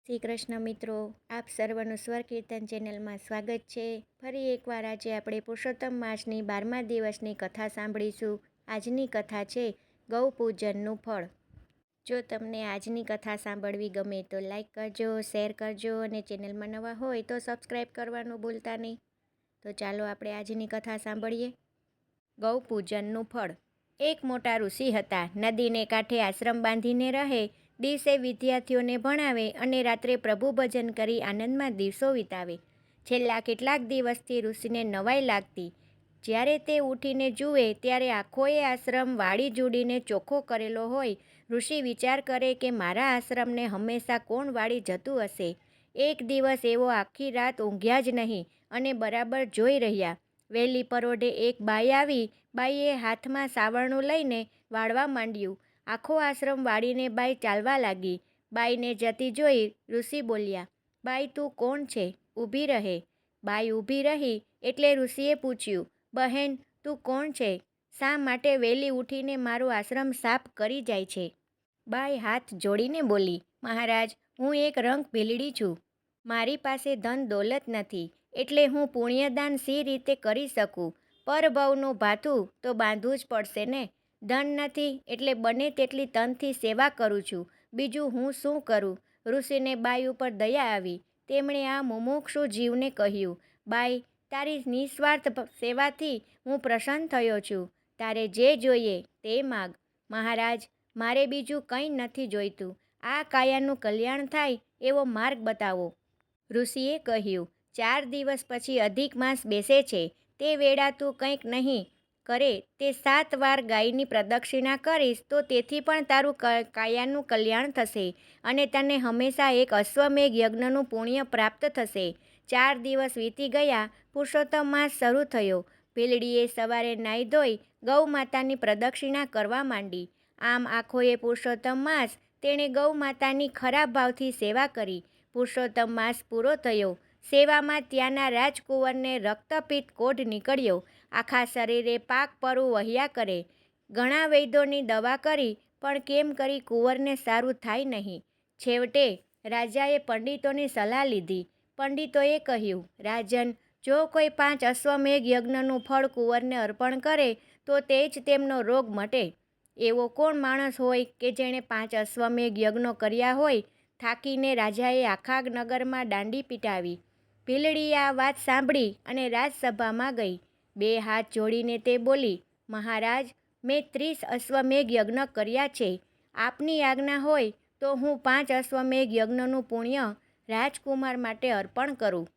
શ્રી કૃષ્ણ મિત્રો, આપ સર્વનું સ્વર કીર્તન ચેનલમાં સ્વાગત છે. ફરી એકવાર આજે આપણે પુરુષોત્તમ માસની 12મા દિવસની કથા સાંભળીશું. આજની કથા છે ગૌ પૂજનનું ફળ. જો તમને આજની કથા સાંભળવી ગમે તો લાઈક કરજો, શેર કરજો અને ચેનલમાં નવા હોય તો સબસ્ક્રાઈબ કરવાનું ભૂલતા નહીં. તો ચાલો આપણે આજની કથા સાંભળીએ. ગૌ પૂજનનું ફળ. એક મોટા ઋષિ હતા. નદીને કાંઠે આશ્રમ બાંધીને રહે. દિવસે વિદ્યાર્થીઓને ભણાવે અને રાત્રે પ્રભુ ભજન કરી આનંદમાં દિવસો વિતાવે. છેલ્લા કેટલાક દિવસથી ઋષિને નવાઈ લાગતી. જ્યારે તે ઉઠીને જુએ ત્યારે આખોએ આશ્રમ વાળી જુડીને ચોખ્ખો કરેલો હોય. ઋષિ વિચાર કરે કે મારા આશ્રમને હંમેશા કોણ વાળી જતું હશે. એક દિવસ એવો આખી રાત ઊંઘ્યા જ નહીં અને બરાબર જોઈ રહ્યા. વહેલી પરોઢે એક બાઈ આવી. બાઈએ હાથમાં સાવરણું લઈને વાળવા માંડ્યું. આખો આશ્રમ વાળીને બાઈ ચાલવા લાગી. બાઈને જતી જોઈ ઋષિ બોલ્યા, બાઈ તું કોણ છે? ઊભી રહે. બાઈ ઊભી રહી એટલે ઋષિએ પૂછ્યું, બહેન તું કોણ છે? શા માટે વહેલી ઉઠીને મારો આશ્રમ સાફ કરી જાય છે? બાઈ હાથ જોડીને બોલી, મહારાજ હું એક રંગ ભીલડી છું. મારી પાસે ધન દોલત નથી એટલે હું પુણ્યદાન સી રીતે કરી શકું? પરભવનું ભાથું તો બાંધવું જ પડશે ને. ધન નથી એટલે બને તેટલી તનથી સેવા કરું છું. બીજું હું શું કરું? ઋષિને બાઈ ઉપર દયા આવી. તેમણે આ મુમુક્ષુ જીવને કહ્યું, બાઈ તારી નિસ્વાર્થ સેવાથી હું પ્રસન્ન થયો છું. તારે જે જોઈએ તે માગ. મહારાજ મારે બીજું કંઈ નથી જોઈતું. આ કાયાનું કલ્યાણ થાય એવો માર્ગ બતાવો. ઋષિએ કહ્યું, 4 દિવસ પછી અધિક માસ બેસે છે. તે વેળા તું કંઈક નહીં કરે તે 7 વાર ગાયની પ્રદક્ષિણા કરીશ તો તેથી પણ તારું કાયાનું કલ્યાણ થશે અને તને હંમેશા એક અશ્વમેઘ યજ્ઞનું પુણ્ય પ્રાપ્ત થશે. 4 દિવસ વીતી ગયા. પુરુષોત્તમ માસ શરૂ થયો. ભીલડીએ સવારે નાહી ધોઈ ગૌ માતાની પ્રદક્ષિણા કરવા માંડી. આમ આખોએ પુરુષોત્તમ માસ તેણે ગૌ માતાની ખરાબ ભાવથી સેવા કરી. પુરુષોત્તમ માસ પૂરો થયો. સેવામાં ત્યાંના રાજકુંવરને રક્તપિત્ત કોઢ નીકળ્યો. આખા શરીરે પાક પરુ વહ્યા કરે. ઘણા વૈદ્યોની દવા કરી પણ કેમ કરી કુંવરને સારું થાય નહીં. છેવટે રાજાએ પંડિતોની સલાહ લીધી. પંડિતોએ કહ્યું, રાજન જો કોઈ 5 અશ્વમેઘ યજ્ઞનું ફળ કુંવરને અર્પણ કરે તો તે જ તેમનો રોગ મટે. એવો કોણ માણસ હોય કે જેણે 5 અશ્વમેઘ યજ્ઞો કર્યા હોય? થાકીને રાજાએ આખા નગરમાં દાંડી પીટાવી. ભીલડી આ વાત સાંભળી અને રાજસભામાં ગઈ. 2 હાથ જોડીને તે બોલી, મહારાજ મેં 30 અશ્વમેઘ યજ્ઞ કર્યા છે. આપની આજ્ઞા હોય તો હું 5 અશ્વમેઘ યજ્ઞનું પુણ્ય રાજકુમાર માટે અર્પણ કરું.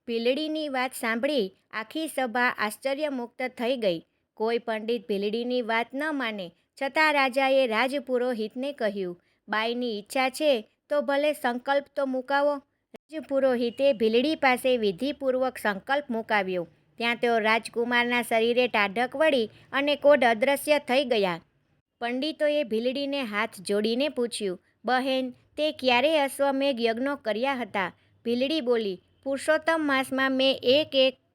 ભીલડીની વાત સાંભળી આખી સભા આશ્ચર્યમુક્ત થઈ ગઈ. કોઈ પંડિત ભીલડીની વાત ન માને છતાં રાજાએ રાજપુરોહિતને કહ્યું, બાઈની ઈચ્છા છે તો ભલે સંકલ્પ તો મુકાવો. રાજપુરોહિતે ભીલડી પાસે વિધિપૂર્વક સંકલ્પ મુકાવ્યો. ત્યાં તેઓ રાજકુમારના શરીરે ટાઢક વળી અને કોઢ અદૃશ્ય થઈ ગયા. પંડિતોએ ભીલડીને હાથ જોડીને પૂછ્યું, બહેન તે ક્યારે અશ્વમેઘ યજ્ઞો કર્યા હતા? ભીલડી બોલી, પુરુષોત્તમ માસમાં મેં એક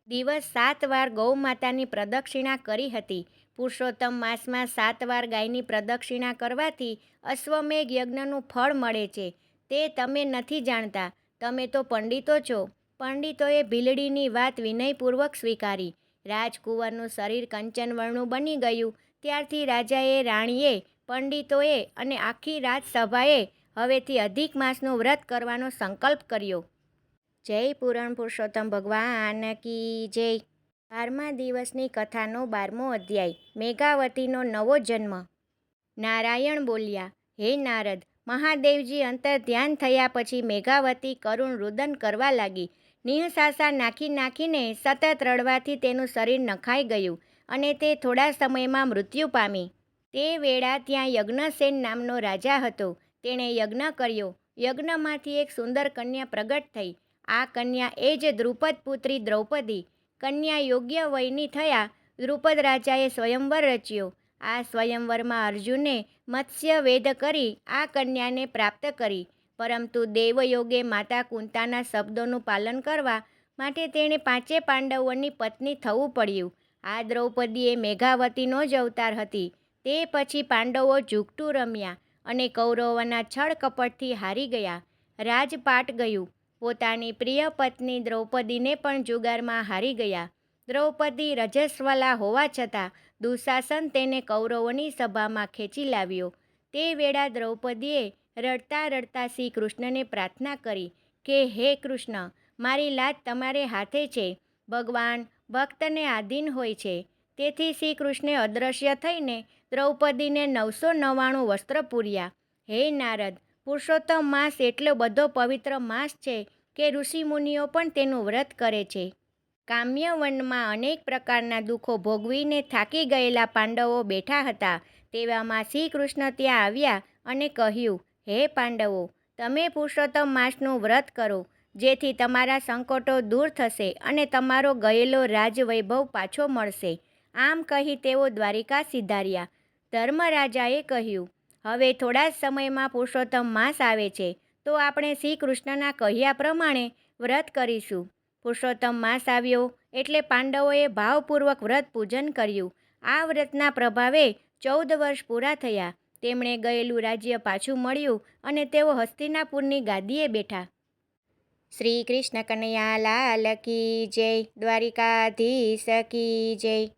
દિવસ 7 વાર ગૌ માતાની પ્રદક્ષિણા કરી હતી. પુરુષોત્તમ માસમાં 7 વાર ગાયની પ્રદક્ષિણા કરવાથી અશ્વમેઘ યજ્ઞનું ફળ મળે છે. તે તમે નથી જાણતા. તમે તો પંડિતો છો. પંડિતોએ ભીલડીની વાત વિનયપૂર્વક સ્વીકારી. રાજકુંવરનું શરીર કંચનવર્ણું બની ગયું. ત્યારથી રાજાએ, રાણીએ, પંડિતોએ અને આખી રાજસભાએ હવેથી અધિક માસનું વ્રત કરવાનો સંકલ્પ કર્યો. જય પૂરણ પુરુષોત્તમ ભગવાન કી જય. 12મા દિવસની કથાનો 12મો અધ્યાય. મેઘાવતીનો નવો જન્મ. નારાયણ બોલ્યા, હે નારદ, મહાદેવજી અંતર ધ્યાન થયા પછી મેઘાવતી કરુણ રુદન કરવા લાગી. નિઃશ્વાસા નાખીને સતત રડવાથી તેનું શરીર નખાઈ ગયું અને તે થોડા સમયમાં મૃત્યુ પામી. તે વેળા ત્યાં યજ્ઞસેન નામનો રાજા હતો. તેણે યજ્ઞ કર્યો. યજ્ઞમાંથી એક સુંદર કન્યા પ્રગટ થઈ. આ કન્યા એ જ દ્રુપદ પુત્રી દ્રૌપદી. કન્યા યોગ્ય વયની થયા. દ્રુપદ રાજાએ સ્વયંવર રચ્યો. આ સ્વયંવરમાં અર્જુને મત્સ્ય વેદ કરી આ કન્યાને પ્રાપ્ત કરી. પરંતુ દેવયોગે માતા કુંતાના શબ્દોનું પાલન કરવા માટે તેણે 5 પાંડવોની પત્ની થવું પડ્યું. આ દ્રૌપદી એ મેઘાવતીનો જ અવતાર હતી. તે પછી પાંડવો ઝૂકટું રમ્યા અને કૌરવોના છળ કપટથી હારી ગયા. રાજપાટ ગયું. પોતાની પ્રિય પત્ની દ્રૌપદીને પણ જુગારમાં હારી ગયા. દ્રૌપદી રજસ્વલા હોવા છતાં દુશાસન તેને કૌરવોની સભામાં ખેંચી લાવ્યો. તે વેળા દ્રૌપદીએ રડતા રડતા શ્રી કૃષ્ણને પ્રાર્થના કરી કે હે કૃષ્ણ, મારી લાજ તમારે હાથે છે. ભગવાન ભક્તને આધીન હોય છે. તેથી શ્રી કૃષ્ણે અદૃશ્ય થઈને દ્રૌપદીને 999 વસ્ત્ર પૂર્યા. હે નારદ, પુરુષોત્તમ માસ એટલો બધો પવિત્ર માસ છે કે ઋષિમુનિઓ પણ તેનું વ્રત કરે છે. કામ્યવનમાં અનેક પ્રકારના દુઃખો ભોગવીને થાકી ગયેલા પાંડવો બેઠા હતા. તેવામાં શ્રી કૃષ્ણ ત્યાં આવ્યા અને કહ્યું, હે પાંડવો, તમે પુરુષોત્તમ માસનું વ્રત કરો, જેથી તમારા સંકટો દૂર થશે અને તમારો ગયેલો રાજવૈભવ પાછો મળશે. આમ કહી તેઓ દ્વારિકા સિધાર્યા. ધર્મરાજાએ કહ્યું, હવે થોડા જ સમયમાં પુરુષોત્તમ માસ આવે છે, તો આપણે શ્રી કૃષ્ણના કહ્યા પ્રમાણે વ્રત કરીશું. પુરુષોત્તમ માસ આવ્યો એટલે પાંડવોએ ભાવપૂર્વક વ્રત પૂજન કર્યું. આ વ્રતના પ્રભાવે 14 વર્ષ પૂરા થયા. તેમણે ગયેલું રાજ્ય પાછું મળ્યું અને તેઓ હસ્તિનાપુરની ગાદીએ બેઠા. શ્રી કૃષ્ણ કનૈયા લાલ કી જય. દ્વારિકાધીશ કી જય.